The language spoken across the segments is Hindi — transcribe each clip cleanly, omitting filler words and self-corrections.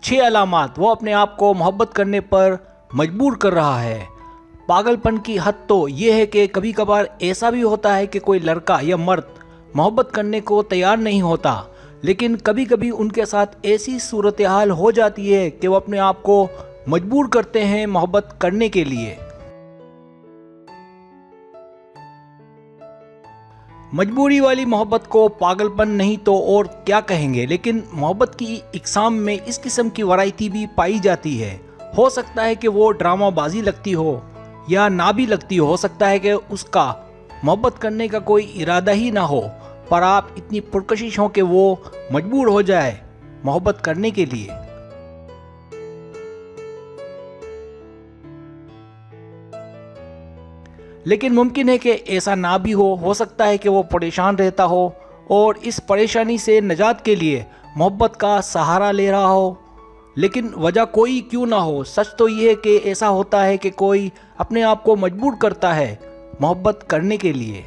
6 अलामात वो अपने आप को मोहब्बत करने पर मजबूर कर रहा है। पागलपन की हद तो ये है कि कभी कभार ऐसा भी होता है कि कोई लड़का या मर्द मोहब्बत करने को तैयार नहीं होता, लेकिन कभी कभी उनके साथ ऐसी सूरत हाल हो जाती है कि वो अपने आप को मजबूर करते हैं मोहब्बत करने के लिए। मजबूरी वाली मोहब्बत को पागलपन नहीं तो और क्या कहेंगे, लेकिन मोहब्बत की इकसाम में इस किस्म की वैरायटी भी पाई जाती है। हो सकता है कि वो ड्रामाबाजी लगती हो या ना भी लगती हो सकता है कि उसका मोहब्बत करने का कोई इरादा ही ना हो, पर आप इतनी पुरकशिश हो कि वो मजबूर हो जाए मोहब्बत करने के लिए। लेकिन मुमकिन है कि ऐसा ना भी हो सकता है कि वो परेशान रहता हो और इस परेशानी से निजात के लिए मोहब्बत का सहारा ले रहा हो, लेकिन वजह कोई क्यों ना हो, सच तो ये है कि ऐसा होता है कि कोई अपने आप को मजबूर करता है मोहब्बत करने के लिए।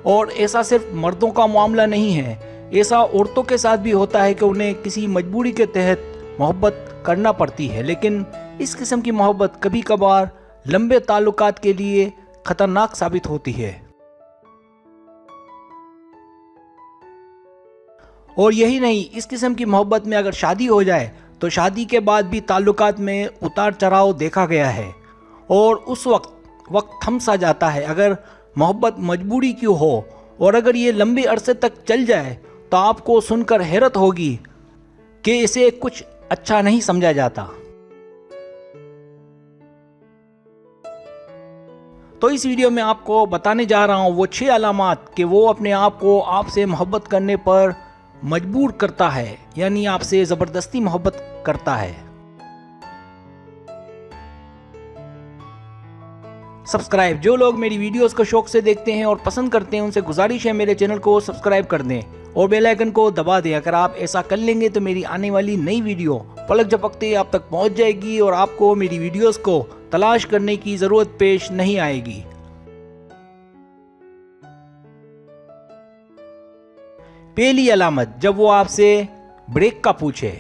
और ऐसा सिर्फ मर्दों का मामला नहीं है, ऐसा औरतों के साथ भी होता है कि उन्हें किसी मजबूरी के तहत मोहब्बत करना पड़ती है, लेकिन इस किस्म की मोहब्बत कभी कभार लंबे ताल्लुकात के लिए खतरनाक साबित होती है। और यही नहीं, इस किस्म की मोहब्बत में अगर शादी हो जाए तो शादी के बाद भी ताल्लुकात में उतार चढ़ाव देखा गया है और उस वक्त थम सा जाता है। अगर मोहब्बत मजबूरी क्यों हो और अगर ये लंबे अरसे तक चल जाए तो आपको सुनकर हैरत होगी कि इसे कुछ अच्छा नहीं समझा जाता। तो इस वीडियो में आपको बताने जा रहा हूँ वो 6 अलामात कि वो अपने आप को आपसे मोहब्बत करने पर मजबूर करता है, यानी आपसे ज़बरदस्ती मोहब्बत करता है। सब्सक्राइब, जो लोग मेरी वीडियोस को शौक से देखते हैं और पसंद करते हैं उनसे गुजारिश है मेरे चैनल को सब्सक्राइब कर दें और बेल आइकन को दबा दें। अगर आप ऐसा कर लेंगे तो मेरी आने वाली नई वीडियो पलक झपकते आप तक पहुंच जाएगी और आपको मेरी वीडियोस को तलाश करने की ज़रूरत पेश नहीं आएगी। पहली अलामत, जब वो आपसे ब्रेक का पूछे।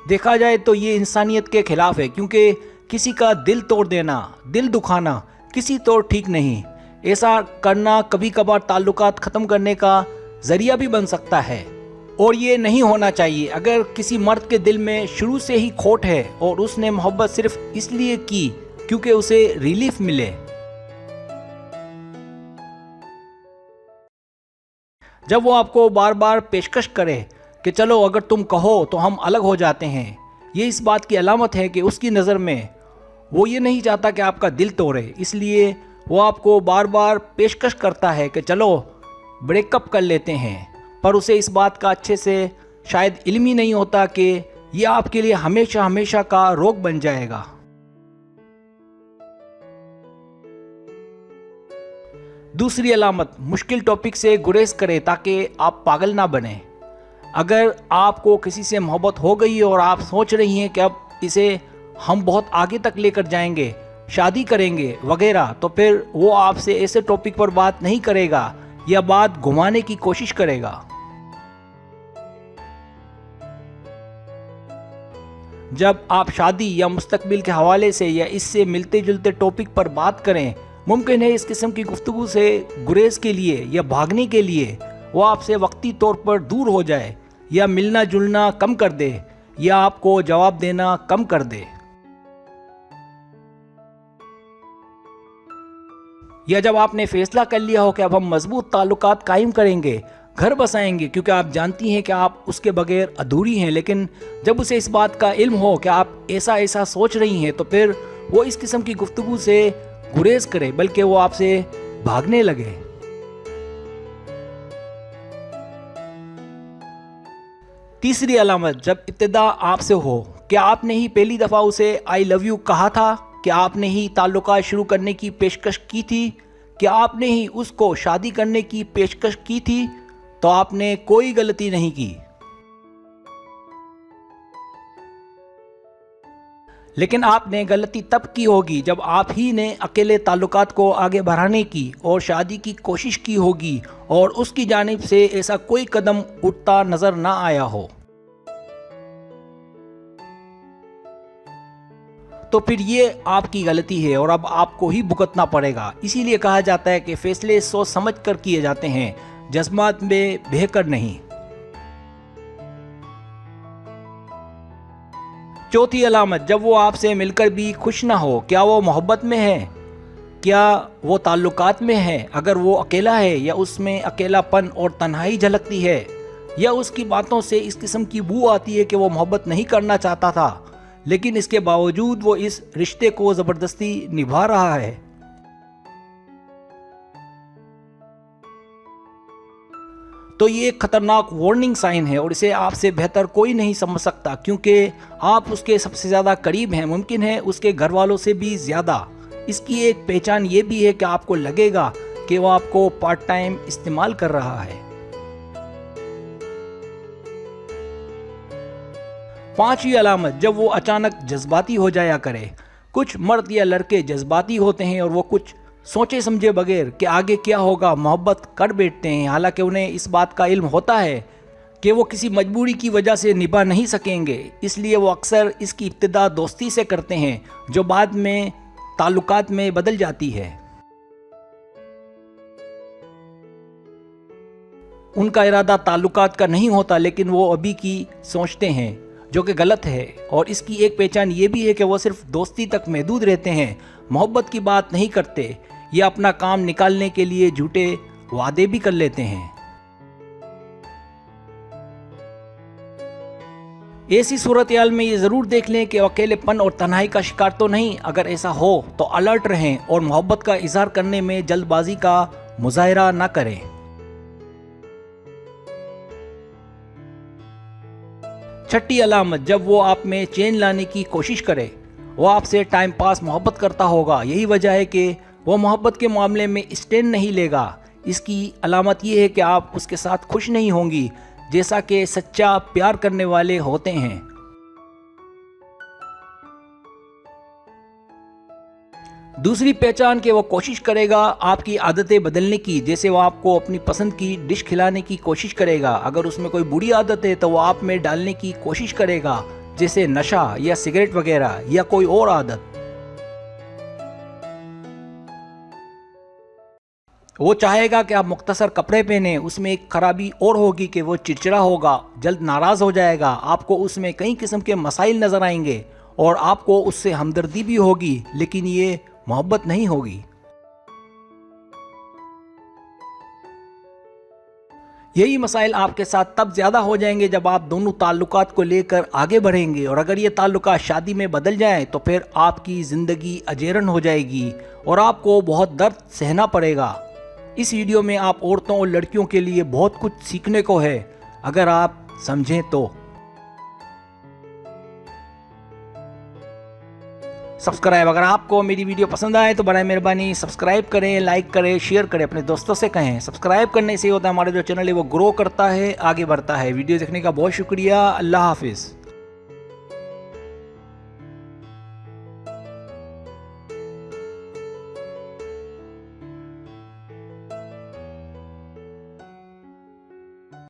देखा जाए तो ये इंसानियत के खिलाफ है, क्योंकि किसी का दिल तोड़ देना, दिल दुखाना किसी तौर ठीक नहीं। ऐसा करना कभी कभार ताल्लुकात ख़त्म करने का ज़रिया भी बन सकता है और ये नहीं होना चाहिए। अगर किसी मर्द के दिल में शुरू से ही खोट है और उसने मोहब्बत सिर्फ इसलिए की क्योंकि उसे रिलीफ मिले, जब वो आपको बार बार पेशकश करे कि चलो अगर तुम कहो तो हम अलग हो जाते हैं, ये इस बात की अलामत है कि उसकी नज़र में वो ये नहीं चाहता कि आपका दिल तोड़े, इसलिए वो आपको बार बार पेशकश करता है कि चलो ब्रेकअप कर लेते हैं। पर उसे इस बात का अच्छे से शायद इल्म ही नहीं होता कि ये आपके लिए हमेशा हमेशा का रोग बन जाएगा। दूसरी अलामत, मुश्किल टॉपिक से गुरेज करें ताकि आप पागल ना बने। अगर आपको किसी से मोहब्बत हो गई है और आप सोच रही हैं कि अब इसे हम बहुत आगे तक लेकर जाएंगे, शादी करेंगे वगैरह, तो फिर वो आपसे ऐसे टॉपिक पर बात नहीं करेगा या बात घुमाने की कोशिश करेगा। जब आप शादी या मुस्तकबिल के हवाले से या इससे मिलते जुलते टॉपिक पर बात करें, मुमकिन है इस किस्म की गुफ्तगू से गुरेज के लिए या भागने के लिए वो आपसे वक्ती तौर पर दूर हो जाए या मिलना जुलना कम कर दे या आपको जवाब देना कम कर दे। या जब आपने फैसला कर लिया हो कि अब हम मजबूत ताल्लुकात कायम करेंगे, घर बसाएंगे, क्योंकि आप जानती हैं कि आप उसके बगैर अधूरी हैं, लेकिन जब उसे इस बात का इल्म हो कि आप ऐसा ऐसा सोच रही हैं, तो फिर वो इस किस्म की गुफ्तगू से गुरेज करे, बल्कि वो आपसे भागने लगे। तीसरी अलामत, जब इब्तिदा आपसे हो, क्या आपने ही पहली दफ़ा उसे आई लव यू कहा था? क्या आपने ही ताल्लुकात शुरू करने की पेशकश की थी? क्या आपने ही उसको शादी करने की पेशकश की थी? तो आपने कोई गलती नहीं की। लेकिन आपने गलती तब की होगी जब आप ही ने अकेले ताल्लुकात को आगे बढ़ाने की और शादी की कोशिश की होगी और उसकी जानिब से ऐसा कोई कदम उठता नज़र ना आया हो। तो फिर ये आपकी गलती है और अब आपको ही भुगतना पड़ेगा। इसीलिए कहा जाता है कि फैसले सोच समझ कर किए जाते हैं, जज्बात में बहकर नहीं। चौथी अलामत, जब वो आपसे मिलकर भी खुश ना हो। क्या वो मोहब्बत में है? क्या वो ताल्लुकात में है? अगर वो अकेला है या उसमें अकेलापन और तन्हाई झलकती है, या उसकी बातों से इस किस्म की बू आती है कि वो मोहब्बत नहीं करना चाहता था लेकिन इसके बावजूद वो इस रिश्ते को ज़बरदस्ती निभा रहा है, तो ये एक खतरनाक वार्निंग साइन है और इसे आपसे बेहतर कोई नहीं समझ सकता, क्योंकि आप उसके सबसे ज़्यादा करीब हैं, मुमकिन है उसके घर वालों से भी ज़्यादा। इसकी एक पहचान ये भी है कि आपको लगेगा कि वो आपको पार्ट टाइम इस्तेमाल कर रहा है। पांचवी अलामत, जब वो अचानक जज्बाती हो जाया करे। कुछ मर्द या लड़के जज्बाती होते हैं और वो कुछ सोचे समझे बगैर कि आगे क्या होगा मोहब्बत कर बैठते हैं, हालांकि उन्हें इस बात का इल्म होता है कि वो किसी मजबूरी की वजह से निभा नहीं सकेंगे। इसलिए वो अक्सर इसकी इब्तिदा दोस्ती से करते हैं जो बाद में ताल्लुकात में बदल जाती है। उनका इरादा ताल्लुकात का नहीं होता लेकिन वो अभी की सोचते हैं, जो कि गलत है। और इसकी एक पहचान ये भी है कि वो सिर्फ दोस्ती तक महदूद रहते हैं, मोहब्बत की बात नहीं करते, या अपना काम निकालने के लिए झूठे वादे भी कर लेते हैं। ऐसी सूरत हाल में ये ज़रूर देख लें कि अकेलेपन और तन्हाई का शिकार तो नहीं। अगर ऐसा हो तो अलर्ट रहें और मोहब्बत का इजहार करने में जल्दबाजी का मुजाहिरा ना करें। छठी अलामत, जब वो आप में चेंज लाने की कोशिश करे। वो आपसे टाइम पास मोहब्बत करता होगा, यही वजह है कि वो मोहब्बत के मामले में स्टैंड नहीं लेगा। इसकी अलामत ये है कि आप उसके साथ खुश नहीं होंगी, जैसा कि सच्चा प्यार करने वाले होते हैं। दूसरी पहचान कि वो कोशिश करेगा आपकी आदतें बदलने की, जैसे वो आपको अपनी पसंद की डिश खिलाने की कोशिश करेगा। अगर उसमें कोई बुरी आदत है तो वो आप में डालने की कोशिश करेगा, जैसे नशा या सिगरेट वगैरह या कोई और आदत। वो चाहेगा कि आप मुख्तसर कपड़े पहने। उसमें एक खराबी और होगी कि वो चिड़चिड़ा होगा, जल्द नाराज़ हो जाएगा। आपको उसमें कई किस्म के मसाइल नज़र आएंगे और आपको उससे हमदर्दी भी होगी, लेकिन ये मोहब्बत नहीं होगी। यही मसाइल आपके साथ तब ज़्यादा हो जाएंगे जब आप दोनों ताल्लुकात को लेकर आगे बढ़ेंगे, और अगर ये ताल्लुकात शादी में बदल जाएं तो फिर आपकी ज़िंदगी अजेरन हो जाएगी और आपको बहुत दर्द सहना पड़ेगा। इस वीडियो में आप औरतों और लड़कियों के लिए बहुत कुछ सीखने को है, अगर आप समझें तो। सब्सक्राइब, अगर आपको मेरी वीडियो पसंद आए तो बड़ा मेहरबानी सब्सक्राइब करें, लाइक करें, शेयर करें, अपने दोस्तों से कहें। सब्सक्राइब करने से होता है हमारा जो चैनल है वो ग्रो करता है, आगे बढ़ता है। वीडियो देखने का बहुत शुक्रिया। अल्लाह हाफिज़।